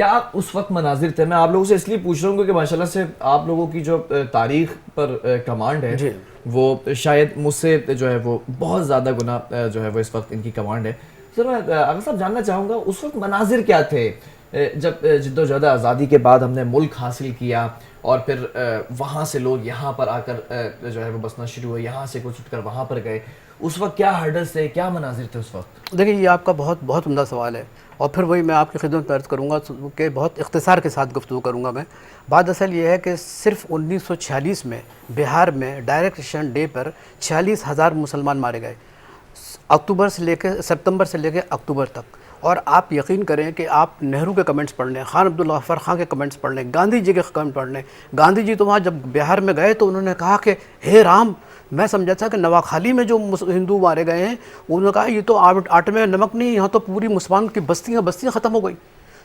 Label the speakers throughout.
Speaker 1: کیا اس وقت مناظر تھے؟ میں آپ لوگوں سے اس لیے پوچھ رہا ہوں کیونکہ ماشاءاللہ سے آپ لوگوں کی جو تاریخ پر کمانڈ ہے وہ شاید مجھ سے جو ہے وہ بہت زیادہ گنا جو ہے وہ اس وقت ان کی کمانڈ ہے. سر میں آغا صاحب جاننا چاہوں گا اس وقت مناظر کیا تھے جب جد و جہد آزادی کے بعد ہم نے ملک حاصل کیا اور پھر وہاں سے لوگ یہاں پر آ کر جو ہے وہ بسنا شروع ہوئے, یہاں سے کچھ اٹھ کر وہاں پر گئے, اس وقت کیا ہرڈلز تھے, کیا مناظر تھے اس وقت؟
Speaker 2: دیکھیں یہ آپ کا بہت عمدہ سوال ہے, اور پھر وہی میں آپ کی خدمت میں عرض کروں گا کہ بہت اختصار کے ساتھ گفتگو کروں گا میں. بات اصل یہ ہے کہ صرف 1946 میں بہار میں ڈائریکٹ ایکشن ڈے پر 46,000 مسلمان مارے گئے, ستمبر سے لے کے اکتوبر تک. اور آپ یقین کریں کہ آپ نہرو کے کمنٹس پڑھ لیں, خان عبدالغفار خان کے کمنٹس پڑھ لیں, گاندھی جی کے کمنٹ پڑھ لیں. گاندھی جی تو وہاں جب بہار میں گئے تو انہوں نے کہا کہ ہے رام, میں سمجھا تھا کہ نواخالی میں جو ہندو مارے گئے ہیں انہوں نے کہا یہ تو آٹے میں نمک نہیں, یہاں تو پوری مسلمان کی بستیاں ختم ہو گئی.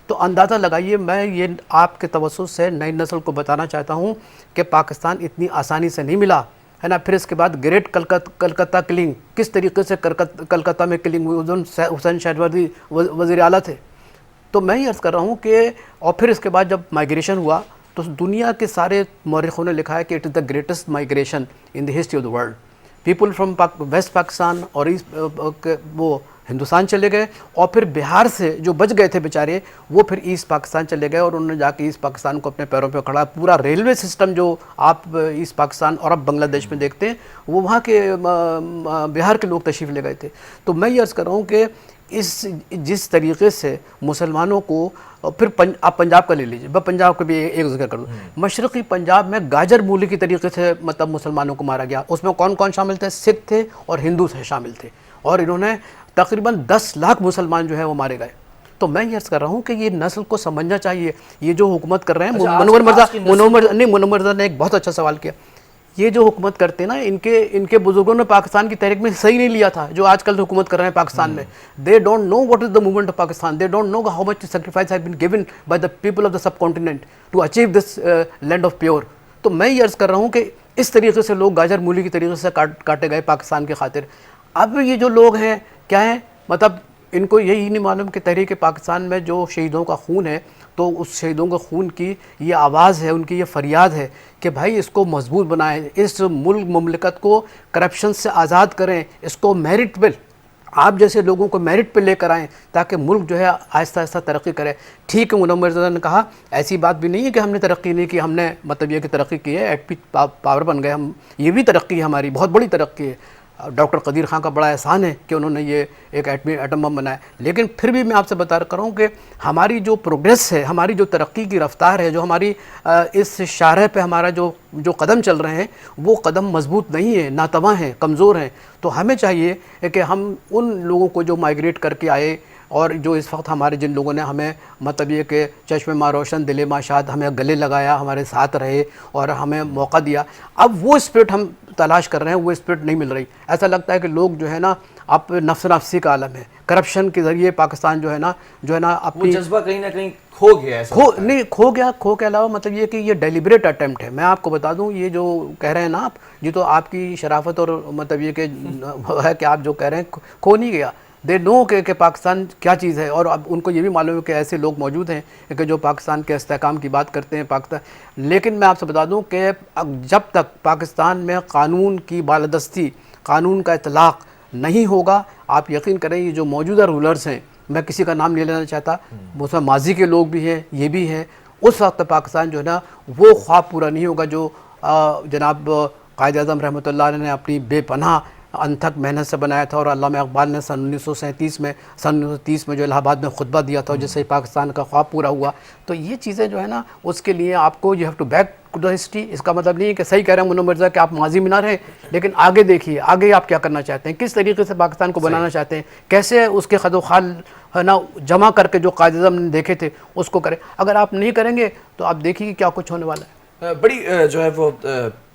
Speaker 2: تو اندازہ لگائیے, میں یہ آپ کے توسط سے نئی نسل کو بتانا چاہتا ہوں کہ پاکستان اتنی آسانی سے نہیں ملا ہے نا. پھر اس کے بعد گریٹ کلکتہ کلنگ, کس طریقے سے کلکتہ میں کلنگ ہوئی, حسین شہروردی وزیر اعلیٰ تھے. تو میں یہ عرض کر رہا ہوں کہ اور پھر اس کے بعد جب مائیگریشن ہوا تو دنیا کے سارے مورخوں نے لکھا ہے کہ it is the greatest migration in the history of the world. People from west Pakistan اور وہ ہندوستان چلے گئے, اور پھر بہار سے جو بچ گئے تھے بیچارے وہ پھر ایسٹ پاکستان چلے گئے, اور انہوں نے جا کے ایسٹ پاکستان کو اپنے پیروں پہ کھڑا. پورا ریلوے سسٹم جو آپ ایسٹ پاکستان اور اب بنگلہ دیش میں دیکھتے ہیں وہ وہاں کے بہار کے لوگ تشریف لے گئے تھے. تو میں یہ عرض کر رہا ہوں کہ جس طریقے سے مسلمانوں کو, پھر آپ پنجاب کا لے لیجیے, میں پنجاب کا بھی ایک ذکر کر دوں. مشرقی پنجاب میں گاجر مولی کی طریقے سے مطلب مسلمانوں کو مارا گیا. اس میں کون کون شامل تھے؟ سکھ تھے اور ہندو شامل تھے, اور انہوں نے تقریباً 10 لاکھ مسلمان جو ہیں وہ مارے گئے. تو میں یہ عرض کر رہا ہوں کہ یہ نسل کو سمجھنا چاہیے. یہ جو حکومت کر رہے ہیں منور مرزا نے ایک بہت اچھا سوال کیا. یہ جو حکومت کرتے ہیں نا, ان کے بزرگوں نے پاکستان کی تحریک میں صحیح نہیں لیا تھا جو آج کل حکومت کر رہے ہیں پاکستان میں. They don't know what is the movement of Pakistan, they don't know how much sacrifice has been given by the people of the subcontinent to achieve this land of pure. تو میں یہ عرض کر رہا ہوں کہ اس طریقے سے لوگ گاجر مولی کی طریقے سے کاٹے گئے پاکستان کی خاطر. اب یہ جو لوگ ہیں کیا ہیں, مطلب ان کو یہی نہیں معلوم کہ تحریک پاکستان میں جو شہیدوں کا خون ہے تو اس شہیدوں کے خون کی یہ آواز ہے, ان کی یہ فریاد ہے کہ بھائی اس کو مضبوط بنائیں, اس مملکت کو کرپشن سے آزاد کریں, اس کو میرٹ پہ, آپ جیسے لوگوں کو میرٹ پہ لے کر آئیں تاکہ ملک جو ہے آہستہ آہستہ ترقی کرے. ٹھیک ہے, منور مرزا نے کہا ایسی بات بھی نہیں ہے کہ ہم نے ترقی نہیں کی, ہم نے مطلب یہ کہ ترقی کی ہے, ایٹمی پاور بن گئے ہم, یہ بھی ترقی ہے ہماری, بہت بڑی ترقی ہے. ڈاکٹر قدیر خان کا بڑا احسان ہے کہ انہوں نے یہ ایک ایٹم بم بنایا. لیکن پھر بھی میں آپ سے بتا رہا ہوں کہ ہماری جو پروگریس ہے, ہماری جو ترقی کی رفتار ہے, جو ہماری اس شاہراہ پہ ہمارا جو قدم چل رہے ہیں وہ قدم مضبوط نہیں ہے, ناتواں ہیں, کمزور ہیں. تو ہمیں چاہیے کہ ہم ان لوگوں کو جو مائیگریٹ کر کے آئے اور جو اس وقت ہمارے جن لوگوں نے ہمیں مطلب یہ کہ چشم ما روشن دل ما شاد ہمیں گلے لگایا, ہمارے ساتھ رہے اور ہمیں موقع دیا, اب وہ اسپرٹ ہم تلاش کر رہے ہیں, وہ اسپرٹ نہیں مل رہی. ایسا لگتا ہے کہ لوگ جو ہے نا اب نفس نفسی کا عالم ہے, کرپشن کے ذریعے پاکستان جو ہے نا اپنی
Speaker 1: جذبہ کہیں نہ کہیں کھو گیا ہے.
Speaker 2: کھو کے علاوہ مطلب یہ کہ یہ ڈیلیبریٹ اٹیمپٹ ہے. میں آپ کو بتا دوں یہ جو کہہ رہے ہیں نا آپ, یہ تو آپ کی شرافت اور مطلب یہ کہ ہے کہ آپ جو کہہ رہے ہیں کھو نہیں گیا. دے نو کہ پاکستان کیا چیز ہے, اور اب ان کو یہ بھی معلوم ہے کہ ایسے لوگ موجود ہیں کہ جو پاکستان کے استحکام کی بات کرتے ہیں پاکستان. لیکن میں آپ سے بتا دوں کہ جب تک پاکستان میں قانون کی بالادستی, قانون کا اطلاق نہیں ہوگا, آپ یقین کریں یہ جو موجودہ رولرز ہیں, میں کسی کا نام نہیں لینا چاہتا, اس میں ماضی کے لوگ بھی ہیں, یہ بھی ہیں, اس وقت پاکستان جو ہے نا وہ خواب پورا نہیں ہوگا جو جناب قائد اعظم رحمۃ اللہ علیہ نے اپنی بے پناہ انتھک محنت سے بنایا تھا, اور علامہ اقبال نے سن 1930 میں جو الہ آباد میں خطبہ دیا تھا, جس سے پاکستان کا خواب پورا ہوا. تو یہ چیزیں جو ہے نا اس کے لیے آپ کو you have to back to the history. اس کا مطلب نہیں ہے کہ صحیح کہہ رہے ہیں منور مرزا کہ آپ ماضی میں نہ رہیں, لیکن آگے دیکھیے, آگے آپ کیا کرنا چاہتے ہیں, کس طریقے سے پاکستان کو بنانا چاہتے ہیں, کیسے اس کے خد و خال ہے نا جمع کر کے جو قائد اعظم نے دیکھے تھے اس کو کریں. اگر آپ نہیں کریں گے تو آپ دیکھیے کیا کچھ ہونے والا ہے.
Speaker 1: بڑی جو ہے وہ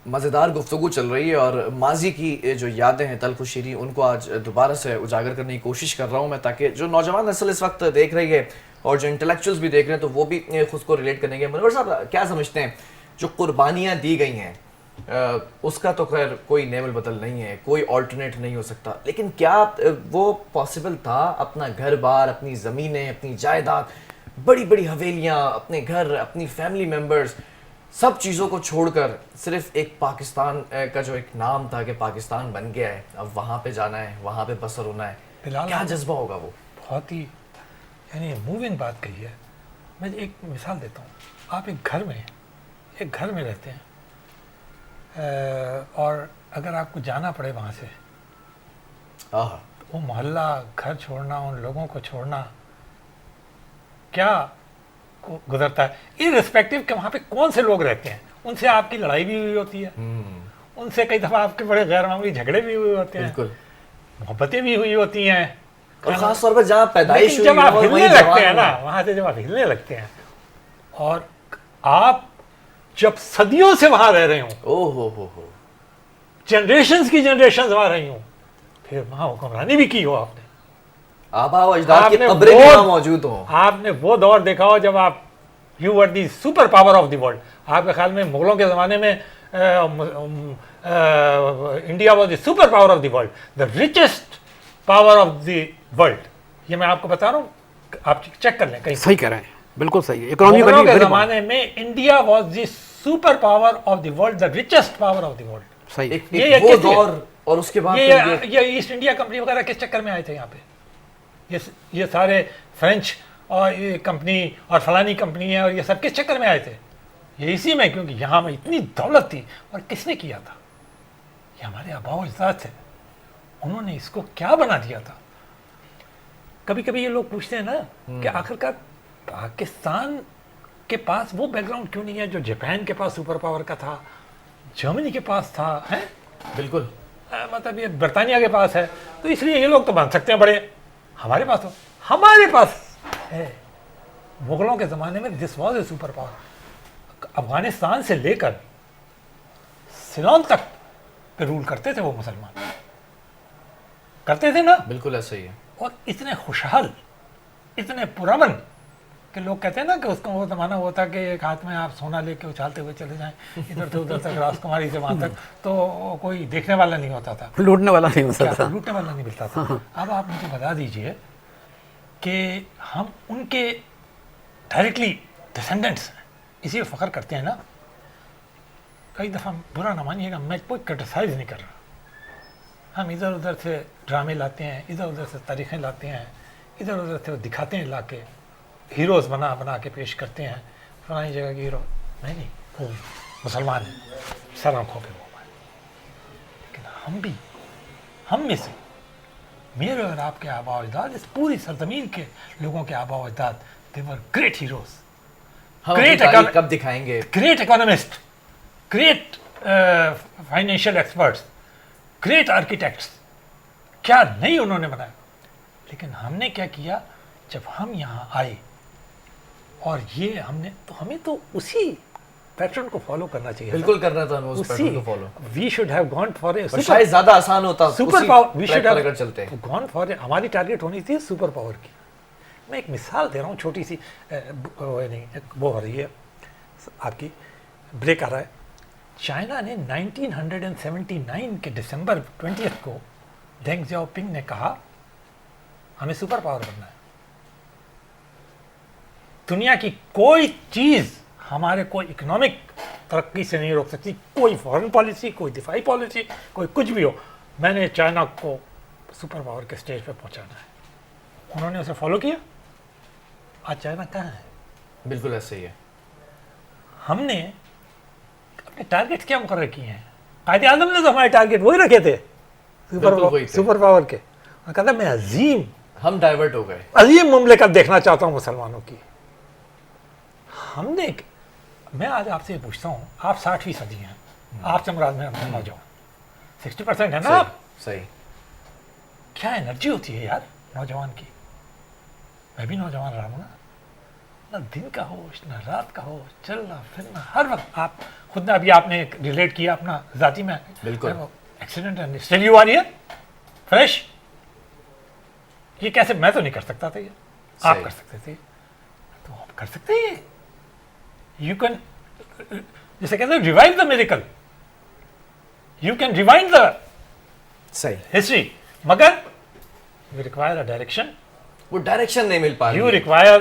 Speaker 1: مزیدار گفتگو چل رہی ہے, اور ماضی کی جو یادیں ہیں تلخ و شیریں ان کو آج دوبارہ سے اجاگر کرنے کی کوشش کر رہا ہوں میں, تاکہ جو نوجوان نسل اس وقت دیکھ رہی ہے اور جو انٹلیکچوئلز بھی دیکھ رہے ہیں تو وہ بھی خود کو ریلیٹ کرنے کے. منور صاحب کیا سمجھتے ہیں جو قربانیاں دی گئی ہیں اس کا تو خیر کوئی نعم البدل نہیں ہے, کوئی آلٹرنیٹ نہیں ہو سکتا, لیکن کیا وہ پاسبل تھا اپنا گھر بار, اپنی زمینیں, اپنی جائیداد بڑی بڑی حویلیاں، اپنے گھر، اپنی فیملی ممبرز، سب چیزوں کو چھوڑ کر صرف ایک پاکستان کا جو ایک نام تھا کہ پاکستان بن گیا ہے، اب وہاں پہ جانا ہے، وہاں پہ بسر ہونا ہے،
Speaker 3: بلال
Speaker 1: کیا جذبہ ہوگا وہ؟
Speaker 3: بہت ہی یعنی موونگ بات کہی ہے. میں ایک مثال دیتا ہوں. آپ ایک گھر میں رہتے ہیں اور اگر آپ کو جانا پڑے وہاں سے، وہ محلہ، گھر چھوڑنا، ان لوگوں کو چھوڑنا کیا گزرتا ہے، ارسپیکٹو کہ وہاں پہ کون سے لوگ رہتے ہیں. ان سے آپ کی لڑائی بھی ہوئی ہوتی ہے، ان سے کئی دفعہ آپ کے بڑے غیر معمولی جھگڑے بھی ہوئے ہوتے ہیں،
Speaker 1: بالکل،
Speaker 3: محبتیں بھی ہوئی ہوتی ہیں.
Speaker 1: اور خاص طور پر جہاں پیدائش
Speaker 3: لیکن جب آپ
Speaker 1: ہوئی
Speaker 3: ہلنے لگتے ہیں نا، وہاں سے جب آپ ہلنے لگتے ہیں اور آپ جب صدیوں سے وہاں رہ رہے ہوں، جنریشنز کی جنریشنز وہاں رہی ہوں، پھر وہاں حکمرانی بھی کی ہو آپ نے،
Speaker 1: آبا و اجداد کی قبریں بھی وہاں موجود ہوں،
Speaker 3: آپ نے وہ دور دیکھا ہو جب آپ you were the super power of the world. آپ کے خیال میں مغلوں کے زمانے میں India was the super power of the world, the richest power of the world. یہ میں آپ کو بتا رہا ہوں، آپ چیک کر لیں کہیں.
Speaker 2: صحیح کہہ رہے ہیں، بالکل صحیح.
Speaker 3: مغلوں کے زمانے میں India was the super power of the world, the richest power of the world.
Speaker 2: صحیح.
Speaker 1: وہ دور، اور اس کے بعد
Speaker 3: یہ ایسٹ انڈیا کمپنی وغیرہ کس چکر میں آئے تھے یہاں پہ؟ یہ سارے فرینچ اور یہ کمپنی اور فلانی کمپنی ہے اور یہ سب کس چکر میں آئے تھے؟ یہ اسی میں، کیونکہ یہاں میں اتنی دولت تھی. اور کس نے کیا تھا؟ یہ ہمارے آباء و اجداد تھے. انہوں نے اس کو کیا بنا دیا تھا. کبھی کبھی یہ لوگ پوچھتے ہیں نا کہ آخرکار پاکستان کے پاس وہ بیک گراؤنڈ کیوں نہیں ہے جو جاپان کے پاس سپر پاور کا تھا، جرمنی کے پاس تھا، ہے
Speaker 1: بالکل،
Speaker 3: مطلب یہ برطانیہ کے پاس ہے. تو اس لیے یہ لوگ تو بن سکتے ہیں بڑے، ہمارے پاس ہمارے پاس ہے. مغلوں کے زمانے میں this was a super power. Afghanistan سے لے کر سیلون تک پہ رول کرتے تھے وہ مسلمان، کرتے تھے نا.
Speaker 1: بالکل ایسا ہی ہے.
Speaker 3: اور اتنے خوشحال، اتنے پرامن کہ لوگ کہتے ہیں نا کہ اس کا وہ زمانہ وہ تھا کہ ایک ہاتھ میں آپ سونا لے کے اچھالتے ہوئے چلے جائیں ادھر سے ادھر تک، راس کماری سے وہاں تک، تو کوئی دیکھنے والا نہیں ہوتا تھا،
Speaker 2: لوٹنے والا نہیں ہوتا تھا.
Speaker 3: لوٹنے والا نہیں ملتا تھا. اب آپ مجھے بتا دیجئے کہ ہم ان کے ڈائریکٹلی ڈسینڈنٹس ہیں، اسی پہ فخر کرتے ہیں نا. کئی دفعہ برا نہ مانیے گا، میں کوئی کرٹیسائز نہیں کر رہا. ہم ادھر ادھر سے ڈرامے لاتے ہیں، ادھر ادھر سے تاریخیں لاتے ہیں، ادھر ادھر سے دکھاتے ہیں، لا کے ہیروز بنا کے پیش کرتے ہیں، فلانی جگہ کی ہیرو. نہیں، وہ مسلمان ہیں، سر آنکھوں کے وہ. لیکن ہم میں سے، میرے اور آپ کے آباء و اجداد، اس پوری سرزمین کے لوگوں کے آباء و اجداد، they were great heroes.
Speaker 1: کب دکھائیں گے؟
Speaker 3: Great economist, great financial experts, great architects. کیا نہیں انہوں نے بنایا. لیکن ہم نے کیا کیا جب ہم یہاں آئے اور یہ ہمیں تو اسی پیٹرن کو فالو کرنا چاہیے.
Speaker 1: بالکل کرنا تھا ہمیں اس پیٹرن کو follow.
Speaker 3: We should have gone for a
Speaker 1: super, شاید زیادہ آسان ہوتا
Speaker 3: super power. We should
Speaker 1: have چلتے ہیں
Speaker 3: گون فار اے، ہماری ٹارگیٹ ہونی تھی سپر پاور کی. میں ایک مثال دے رہا ہوں چھوٹی سی، وہ ہو رہی ہے آپ کی، بریک آ رہا ہے. چائنا نے 1979 کے دسمبر 20 کو دینگ زیاؤ پنگ نے کہا ہمیں سپر پاور بننا ہے. دنیا کی کوئی چیز ہمارے کوئی اکنامک ترقی سے نہیں روک سکتی، کوئی فارن پالیسی، کوئی دفاعی پالیسی، کوئی کچھ بھی ہو. میں نے چائنا کو سپر پاور کے سٹیج پہ پہنچانا ہے. انہوں نے اسے فالو کیا. آج چائنا کہاں ہے؟
Speaker 1: بالکل ایسا ہی ہے.
Speaker 3: ہم نے اپنے ٹارگیٹ کیا مقرر کیے ہیں؟ قائد اعظم نے تو ہمارے ٹارگیٹ وہی رکھے تھے سپر پاور کے. کہا تھا میں عظیم،
Speaker 1: ہم ڈائیورٹ ہو گئے.
Speaker 3: عظیم مملکت دیکھنا چاہتا ہوں مسلمانوں کی. ہم نے، میں آج آپ سے یہ پوچھتا ہوں، آپ 60% ہیں، آپ سے مراد میں نوجوان 60% ہے نا آپ.
Speaker 1: صحیح.
Speaker 3: کیا انرجی ہوتی ہے یار نوجوان کی. میں بھی نوجوان رہا ہوں نا، نہ دن کا ہوش نہ رات کا ہوش، چلنا پھرنا ہر وقت. آپ خود نے ابھی آپ نے ریلیٹ کیا اپنا ذاتی میں،
Speaker 1: بالکل
Speaker 3: ایکسیڈنٹ ہے، still you are here fresh. یہ کیسے؟ میں تو نہیں کر سکتا تھا، یہ آپ کر سکتے تھے، تو آپ کر سکتے ہیں. یو کین، جسے کہتے ہیں revive the miracle, you can rewind the
Speaker 1: صحیح
Speaker 3: ہسٹری، مگر یو ریکوائر اے ڈائریکشن.
Speaker 1: وہ ڈائریکشن نہیں مل پا رہی.
Speaker 3: یو ریکوائر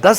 Speaker 2: 10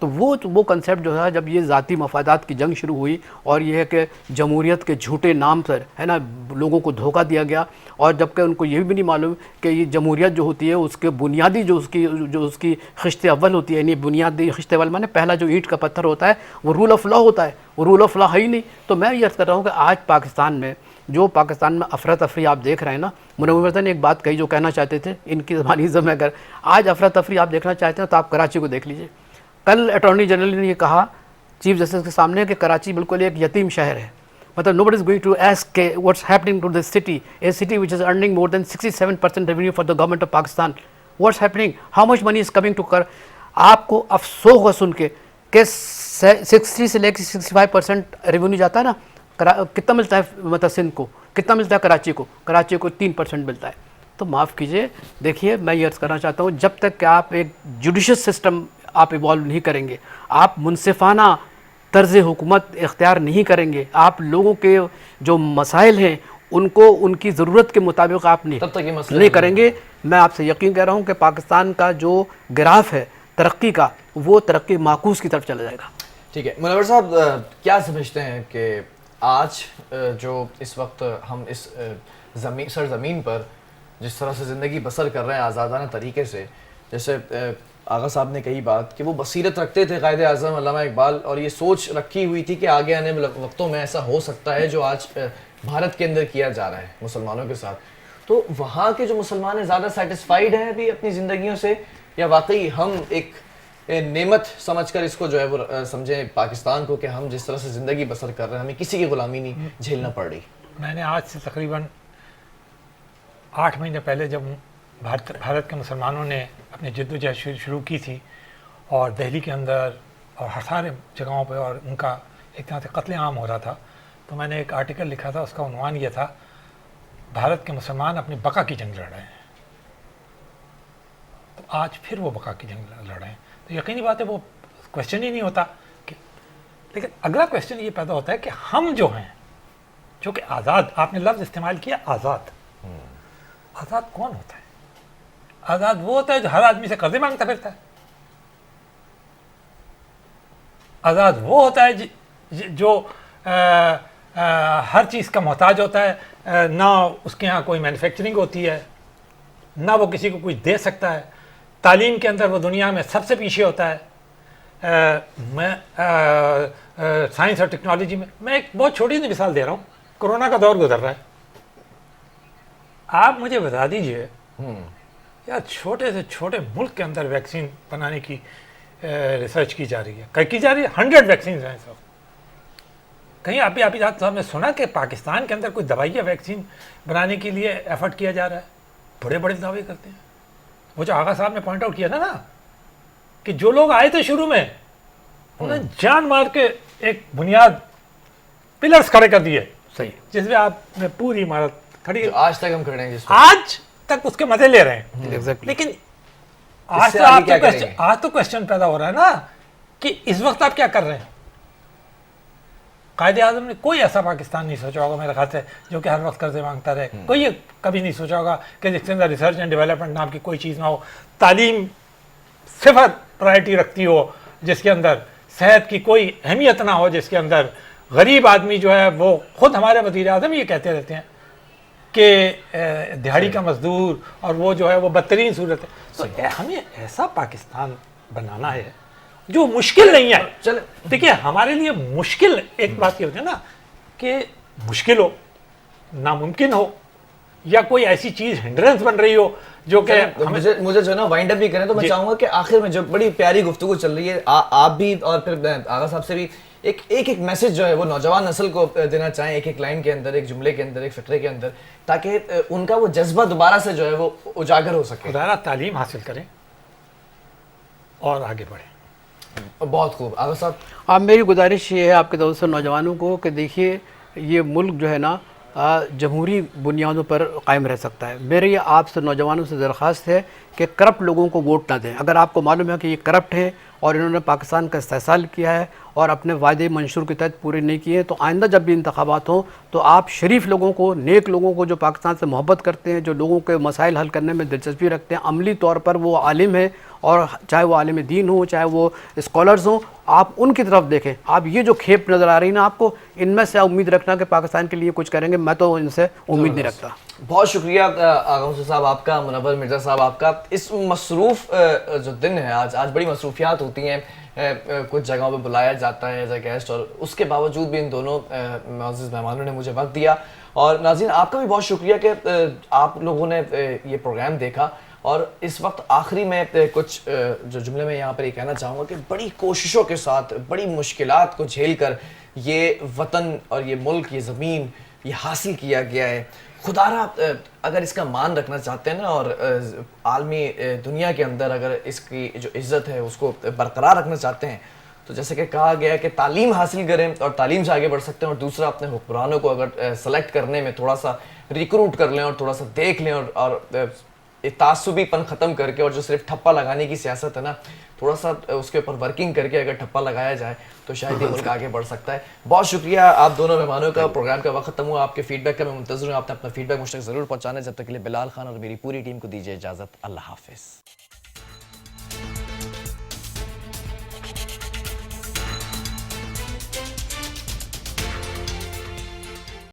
Speaker 2: تو وہ کنسیپٹ جو ہے جب یہ ذاتی مفادات کی جنگ شروع ہوئی اور یہ ہے کہ جمہوریت کے جھوٹے نام پر ہے نا لوگوں کو دھوکہ دیا گیا، اور جبکہ ان کو یہ بھی نہیں معلوم کہ یہ جمہوریت جو ہوتی ہے اس کے بنیادی جو اس کی خشت اول ہوتی ہے، یعنی بنیادی خشت اول مانے پہلا جو اینٹ کا پتھر ہوتا ہے وہ رول آف لا ہوتا ہے، وہ رول آف لا ہے ہی نہیں۔ تو میں یہ عرض کر رہا ہوں کہ آج پاکستان میں افراتفری آپ دیکھ رہے ہیں نا، منور نے ایک بات کہی جو کہنا چاہتے تھے، ان کی زبانی عزت میں اگر آج افراتفری آپ دیکھنا چاہتے ہیں تو آپ کراچی کو دیکھ لیجئے۔ کل اٹارنی جنرل نے یہ کہا چیف جسٹس کے سامنے کہ کراچی بالکل ایک یتیم شہر ہے، مطلب nobody is going to ask what's happening to this city, a city which is earning more than 67% revenue for the government of Pakistan. What's happening? How much money is coming to آپ کو افسوس ہوگا سن کے کہ 60 سے لے کے 65% revenue جاتا ہے نا، کتنا ملتا ہے مطلب سندھ کو، کتنا ملتا ہے کراچی کو 3% ملتا ہے۔ تو معاف کیجئے، دیکھیے میں یہ عرض کرنا چاہتا ہوں جب تک کہ آپ ایک جوڈیشس سسٹم آپ ایوالو نہیں کریں گے، آپ منصفانہ طرز حکومت اختیار نہیں کریں گے، آپ لوگوں کے جو مسائل ہیں ان کو ان کی ضرورت کے مطابق آپ نہیں کریں گے، میں آپ سے یقین کہہ رہا ہوں کہ پاکستان کا جو گراف ہے ترقی کا وہ ترقی معکوس کی طرف چلا جائے گا۔
Speaker 1: ٹھیک ہے منور صاحب، کیا سمجھتے ہیں کہ آج جو اس وقت ہم اس سرزمین پر جس طرح سے زندگی بسر کر رہے ہیں آزادانہ طریقے سے، جیسے آغا صاحب نے کہی بات کہ وہ بصیرت رکھتے تھے قائد اعظم علامہ اقبال، اور یہ سوچ رکھی ہوئی تھی کہ آگے آنے والے وقتوں میں ایسا ہو سکتا ہے جو آج بھارت کے اندر کیا جا رہا ہے مسلمانوں کے ساتھ، تو وہاں کے جو مسلمان ہیں زیادہ سیٹسفائیڈ ہیں ابھی اپنی زندگیوں سے، یا واقعی ہم ایک نعمت سمجھ کر اس کو جو ہے وہ سمجھیں پاکستان کو کہ ہم جس طرح سے زندگی بسر کر رہے ہیں ہمیں کسی کی غلامی نہیں جھیلنا پڑ رہی؟
Speaker 3: میں نے آج سے تقریباً 8 مہینے پہلے جب بھارت کے مسلمانوں نے اپنی جد و جہد شروع کی تھی اور دہلی کے اندر اور ہر سارے جگہوں پہ اور ان کا ایک طرح سے قتل عام ہو رہا تھا، تو میں نے ایک آرٹیکل لکھا تھا، اس کا عنوان یہ تھا بھارت کے مسلمان اپنی بقا کی جنگ لڑ رہے ہیں۔ تو آج پھر وہ بقا کی جنگ لڑ رہے ہیں، تو یقینی بات ہے وہ کویشچن ہی نہیں ہوتا کہ، لیکن اگلا کویشچن یہ پیدا ہوتا ہے کہ ہم جو ہیں جو کہ آزاد، آپ نے لفظ استعمال کیا آزاد، آزاد کون ہوتا ہے؟ آزاد وہ ہوتا ہے جو ہر آدمی سے قرضے مانگتا پھرتا ہے، آزاد وہ ہوتا ہے جو ہر چیز کا محتاج ہوتا ہے، نہ اس کے ہاں کوئی مینوفیکچرنگ ہوتی ہے، نہ وہ کسی کو کچھ دے سکتا ہے، تعلیم کے اندر وہ دنیا میں سب سے پیچھے ہوتا ہے، میں سائنس اور ٹیکنالوجی میں ایک بہت چھوٹی سی مثال دے رہا ہوں، کرونا کا دور گزر رہا ہے، آپ مجھے بتا دیجئے یار چھوٹے سے چھوٹے ملک کے اندر ویکسین بنانے کی ریسرچ کی جا رہی ہے، 100 ویکسینز ہیں اس وقت، کہیں آپ صاحب نے سنا کہ پاکستان کے اندر کوئی دوائی یا ویکسین بنانے کے لیے ایفرٹ کیا جا رہا ہے؟ بڑے بڑے دعوے کرتے ہیں، وہ جو آغا صاحب نے پوائنٹ آؤٹ کیا نا کہ جو لوگ آئے تھے شروع میں انہوں نے جان مار کے ایک بنیاد پلرز کھڑے کر دیے،
Speaker 2: صحیح،
Speaker 3: جس میں آپ نے پوری عمارت کھڑی،
Speaker 1: آج تک ہم کھڑے ہیں،
Speaker 3: آج تک اس کے مزے لے رہے ہیں، لیکن آج تو کوشچن پیدا ہو رہا ہے نا کہ اس وقت آپ کیا کر رہے ہیں؟ قائد اعظم نے کوئی ایسا پاکستان نہیں سوچا ہوگا میرے خیال سے جو کہ ہر وقت قرضے مانگتا رہے، کوئی کبھی نہیں سوچا ہوگا کہ جس کے اندر ریسرچ اینڈ ڈیولپمنٹ نام کی کوئی چیز نہ ہو، تعلیم صفر پرائرٹی رکھتی ہو، جس کے اندر صحت کی کوئی اہمیت نہ ہو، جس کے اندر غریب آدمی جو ہے وہ خود ہمارے وزیر اعظم یہ کہتے رہتے ہیں کہ دہاڑی کا مزدور اور وہ جو ہے وہ بدترین صورت ہے، تو ہمیں ایسا پاکستان بنانا ہے جو مشکل نہیں ہے۔ چلے دیکھیے ہمارے لیے مشکل ایک بات یہ ہوتی ہے نا کہ مشکل ہو، ناممکن ہو، یا کوئی ایسی چیز ہنڈرنس بن رہی ہو جو کہ
Speaker 1: مجھے جو ہے نا وائنڈ اپ بھی کریں، تو میں چاہوں گا کہ آخر میں جو بڑی پیاری گفتگو چل رہی ہے آپ بھی اور پھر آغا صاحب سے بھی ایک میسج جو ہے وہ نوجوان نسل کو دینا چاہیں، ایک لائن کے اندر، ایک جملے کے اندر، ایک فقرے کے اندر، تاکہ ان کا وہ جذبہ دوبارہ سے جو ہے وہ اجاگر ہو سکے۔
Speaker 3: ظاہرہ تعلیم حاصل کریں اور آگے بڑھیں۔
Speaker 1: بہت خوب آغا صاحب،
Speaker 2: اب میری گزارش یہ ہے آپ کے دوستوں نوجوانوں کو کہ دیکھیے یہ ملک جو ہے نا جمہوری بنیادوں پر قائم رہ سکتا ہے۔ میری آپ سے نوجوانوں سے درخواست ہے کہ کرپٹ لوگوں کو ووٹ نہ دیں۔ اگر آپ کو معلوم ہے کہ یہ کرپٹ ہیں اور انہوں نے پاکستان کا استحصال کیا ہے اور اپنے وعدے منشور کے تحت پورے نہیں کیے، تو آئندہ جب بھی انتخابات ہوں تو آپ شریف لوگوں کو، نیک لوگوں کو جو پاکستان سے محبت کرتے ہیں، جو لوگوں کے مسائل حل کرنے میں دلچسپی رکھتے ہیں، عملی طور پر وہ عالم ہیں اور چاہے وہ عالم دین ہوں چاہے وہ اسکالرز ہوں آپ ان کی طرف دیکھیں. آپ یہ جو کھیپ نظر آ رہی ہے نا آپ کو ان میں سے امید رکھنا کہ پاکستان کے لیے کچھ کریں گے, میں تو ان سے امید نہیں رکھتا.
Speaker 1: بہت شکریہ آغا حسین صاحب آپ کا, منور مرزا صاحب آپ کا. اس مصروف جو دن ہے آج بڑی مصروفیات ہوتی ہیں, کچھ جگہوں پہ بلایا جاتا ہے ایز اے گیسٹ, اور اس کے باوجود بھی ان دونوں معزز مہمانوں نے مجھے وقت دیا. اور ناظرین آپ کا بھی بہت شکریہ کہ آپ لوگوں نے یہ پروگرام دیکھا. اور اس وقت آخری میں کچھ جو جملے میں یہاں پر یہ کہنا چاہوں گا کہ بڑی کوششوں کے ساتھ بڑی مشکلات کو جھیل کر یہ وطن اور یہ ملک یہ زمین یہ حاصل کیا گیا ہے. خدا را اگر اس کا مان رکھنا چاہتے ہیں نا اور عالمی دنیا کے اندر اگر اس کی جو عزت ہے اس کو برقرار رکھنا چاہتے ہیں تو جیسے کہ کہا گیا ہے کہ تعلیم حاصل کریں اور تعلیم سے آگے بڑھ سکتے ہیں. اور دوسرا اپنے حکمرانوں کو اگر سلیکٹ کرنے میں تھوڑا سا ریکروٹ کر لیں اور تھوڑا سا دیکھ لیں اور تعصبی پن ختم کر کے اور جو صرف ٹھپا لگانے کی سیاست ہے نا تھوڑا سا اس کے اوپر ورکنگ کر کے اگر ٹھپا لگایا جائے تو شاید یہ ملک آگے بڑھ سکتا ہے. بہت شکریہ آپ دونوں مہمانوں کا. پروگرام کا وقت ختم ہوا. آپ کے فیڈ بیک کا میں منتظر ہوں. آپ نے اپنا فیڈ بیک مجھ تک ضرور پہنچانا ہے. جب تک کے لیے بلال خان اور میری پوری ٹیم کو دیجیے اجازت. اللہ حافظ.